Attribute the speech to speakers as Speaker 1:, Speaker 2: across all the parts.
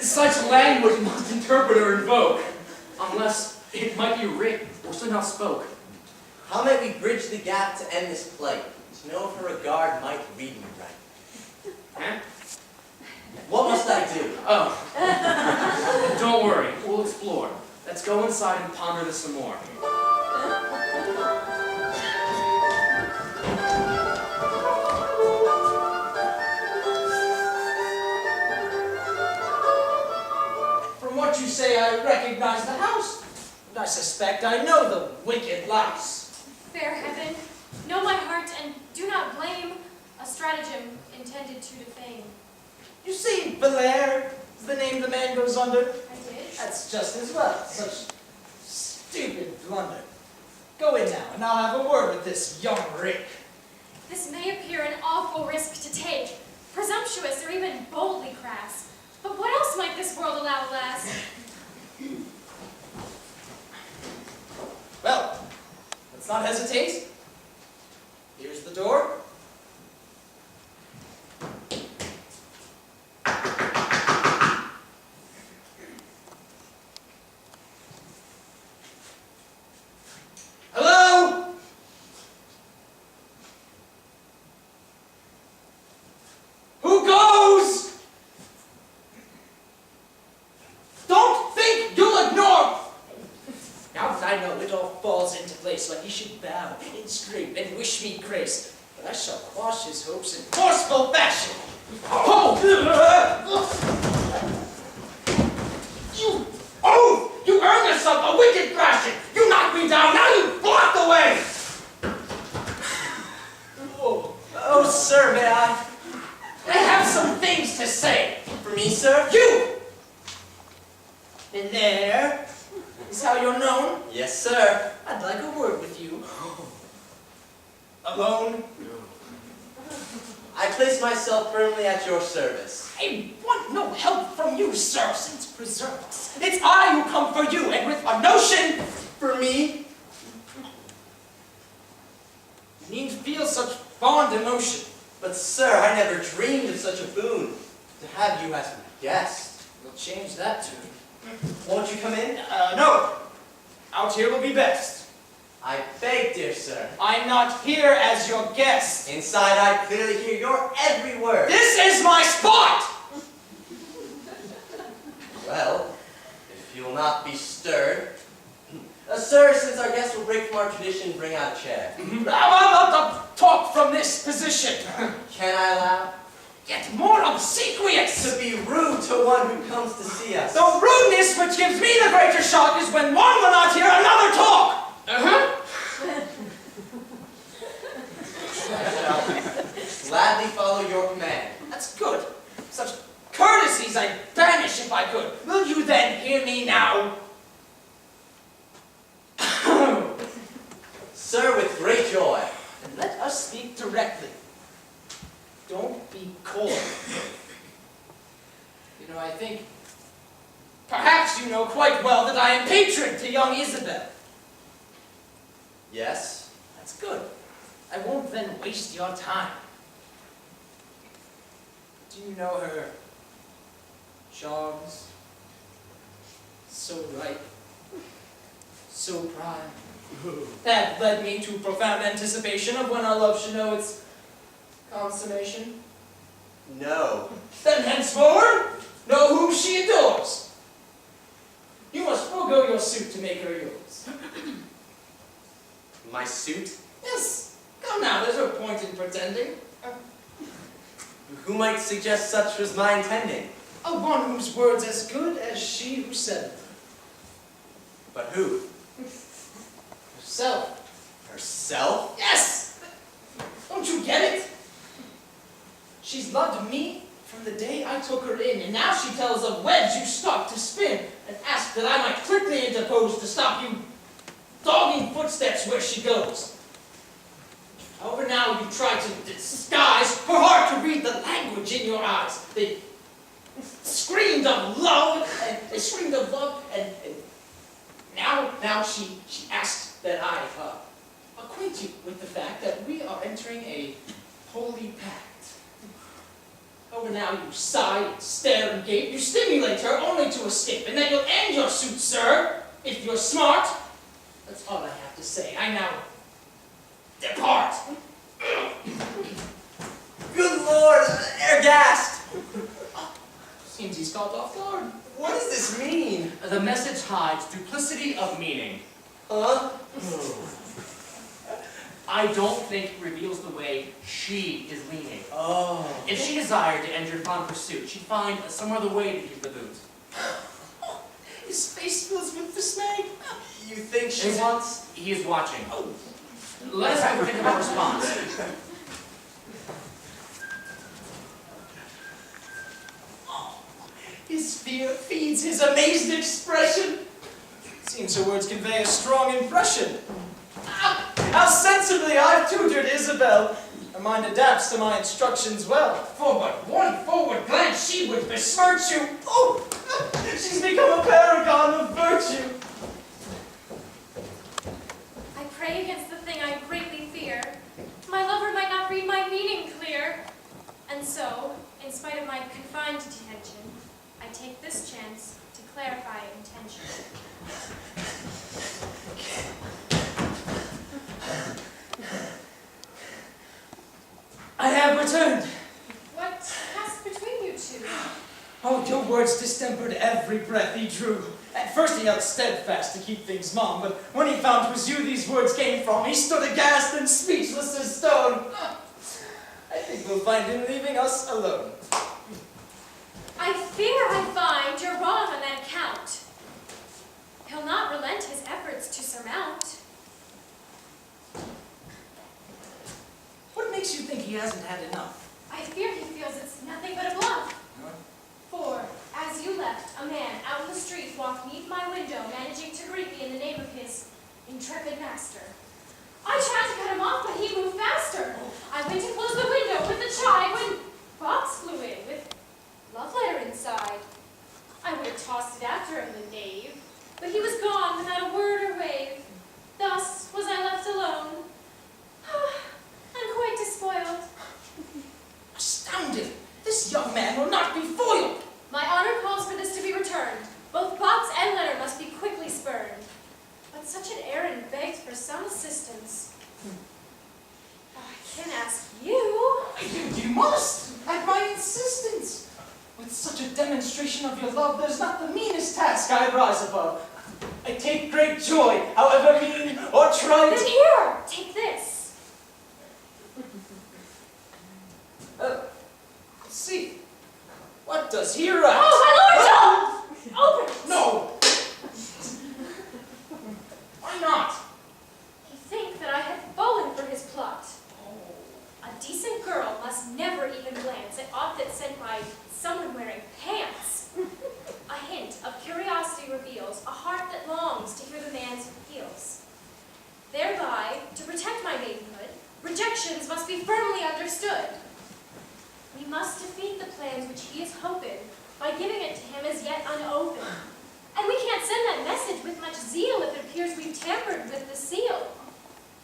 Speaker 1: Such language must interpreter invoke, unless it might be writ or somehow spoke.
Speaker 2: How may we bridge the gap to end this plight? To know if her regard might read me right.
Speaker 1: Huh?
Speaker 2: What must I do?
Speaker 1: Oh. Don't worry, we'll explore. Let's go inside and ponder this some more.
Speaker 3: From what you say, I recognize the house, and I suspect I know the wicked louse.
Speaker 4: Fair heaven, know my heart and do not blame a stratagem intended to defame.
Speaker 3: You see, Valere is the name the man goes under.
Speaker 4: I did.
Speaker 3: That's just as well. Such stupid blunder. Go in now, and I'll have a word with this young rake.
Speaker 4: This may appear an awful risk to take, presumptuous or even boldly crass. But what else might this world allow, alas?
Speaker 3: Well, let's not hesitate. Here's the door. Hello? Who goes? Don't think you'll ignore. Now that I know it all falls into place, like he should bow and scrape and wish me grace, but I shall quash his hopes in forceful fashion. Oh! You earned yourself a wicked thrashing! You knocked me down, now you blocked the way!
Speaker 2: Oh, sir, may I?
Speaker 3: I have some things to say.
Speaker 2: For me, sir?
Speaker 3: You! And there is how you're known.
Speaker 2: Yes, sir.
Speaker 3: I'd like a word with you. Alone?
Speaker 2: I place myself firmly at your service.
Speaker 3: I want no help from you, sir, since preserve us. It's I who come for you, and with a notion
Speaker 2: For me?
Speaker 3: you need feel such fond emotion.
Speaker 2: But, sir, I never dreamed of such a boon. To have you as my guest.
Speaker 3: We'll change that tune.
Speaker 2: Won't you come in?
Speaker 3: No. Out here will be best.
Speaker 2: I beg, dear sir.
Speaker 3: I'm not here as your guest.
Speaker 2: Inside, I clearly hear your every word.
Speaker 3: This is my spot!
Speaker 2: Well, if you will not be stirred. Sir, since our guest will break from our tradition, bring out a chair.
Speaker 3: I'm not to talk from this position.
Speaker 2: Can I allow?
Speaker 3: Yet more obsequious.
Speaker 2: To be rude to one who comes to see us.
Speaker 3: The rudeness which gives me the greater shock is when one will not hear another talk.
Speaker 2: I shall gladly follow your command.
Speaker 3: That's good. Such courtesies I'd banish if I could. Will you then hear me now?
Speaker 2: Sir, with great joy.
Speaker 3: And let us speak directly. Don't be cold. You know, I think perhaps you know quite well that I am patron to young Isabelle.
Speaker 2: Yes?
Speaker 3: That's good. I won't then waste your time. Do you know her charms? So ripe, so prime. That led me to profound anticipation of when our love should know its consummation.
Speaker 2: No.
Speaker 3: Then henceforward, know whom she adores. You must forego your suit to make her yours.
Speaker 2: My suit?
Speaker 3: Yes. Come now, there's no point in pretending.
Speaker 2: Who might suggest such was my intending?
Speaker 3: A one whose word's as good as she who said them.
Speaker 2: But who?
Speaker 3: Herself.
Speaker 2: Herself?
Speaker 3: Yes! Don't you get it? She's loved me from the day I took her in, and now she tells of webs you stopped to spin, and asks that I might quickly interpose to stop you dogging footsteps where she goes. However now you try to disguise her heart to read the language in your eyes. They screamed of love, and now she asks that I acquaint you with the fact that we are entering a holy pact. Over now you sigh, and stare, and gape. You stimulate her only to escape, and then you'll end your suit, sir, if you're smart. That's all I have to say. I now depart.
Speaker 2: Good Lord, Ergaste!
Speaker 3: Seems he's caught off guard.
Speaker 2: What does this mean?
Speaker 1: The message hides duplicity of meaning. I don't think it reveals the way she is leaning.
Speaker 2: Oh.
Speaker 1: If she desired to end your fond pursuit, she'd find some other way to give the boot.
Speaker 3: His face fills with dismay.
Speaker 2: You think she wants...
Speaker 1: He is watching. Let us have a think of a response.
Speaker 3: His fear feeds his amazed expression. Seems her words convey a strong impression. How sensibly I've tutored Isabelle. Her mind adapts to my instructions well. For but one forward glance she would besmirch you. Oh, she's become a paragon of virtue.
Speaker 4: I pray against the thing I greatly fear. My lover might not read my meaning clear. And so, in spite of my confined detention, I take this chance to clarify intention.
Speaker 3: I have returned.
Speaker 4: What passed between you two?
Speaker 3: Oh, your words distempered every breath he drew. At first he held steadfast to keep things mum, but when he found 'twas you these words came from, he stood aghast and speechless as stone. I think we'll find him leaving us alone.
Speaker 4: I fear I find you're wrong on that account. He'll not relent his efforts to surmount.
Speaker 3: What makes you think he hasn't had enough?
Speaker 4: I fear he feels it's nothing but a bluff. For, as you left, a man out in the street walked 'neath my window, managing to greet me in the name of his intrepid master. I tried to cut him off, but he moved faster. I went to close the window with a chime when box flew in with love letter inside. I would have tossed it after him, the knave, but he was gone without a word or wave. Thus was I left alone. I'm quite despoiled.
Speaker 3: Astounded! This young man will not be foiled!
Speaker 4: My honor calls for this to be returned. Both box and letter must be quickly spurned. But such an errand begs for some assistance. I can ask you.
Speaker 3: You must, at my insistence. With such a demonstration of your love, there's not the meanest task I'd rise above. I take great joy, however mean or trite.
Speaker 4: Then here, take this.
Speaker 3: See, what does he write?
Speaker 4: Oh, my lord, don't! Open it!
Speaker 3: No! Why not?
Speaker 4: He think that I had fallen for his plot. A decent girl must never even glance at aught that's sent by someone wearing pants. A hint of curiosity reveals a heart that longs to hear the man's appeals. Thereby, to protect my maidenhood, rejections must be firmly understood. We must defeat the plans which he is hoping by giving it to him as yet unopened. And we can't send that message with much zeal if it appears we've tampered with the seal.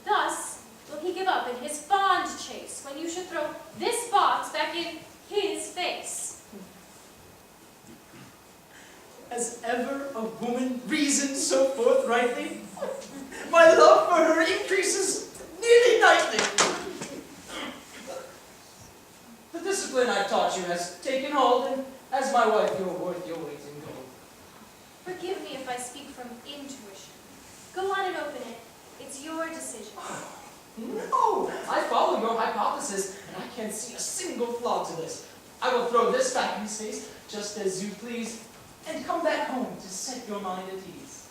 Speaker 4: Thus will he give up in his fond chase when you should throw this box back in his face.
Speaker 3: Has ever a woman reasoned so forthrightly? My love for her increases nearly nightly. The discipline I've taught you has taken hold, and as my wife, you're worth your weight in gold.
Speaker 4: Forgive me if I speak from intuition. Go on and open it. It's your decision.
Speaker 3: No, I follow your hypothesis, and I can't see a single flaw to this. I will throw this back in his face, just as you please, and come back home to set your mind at ease.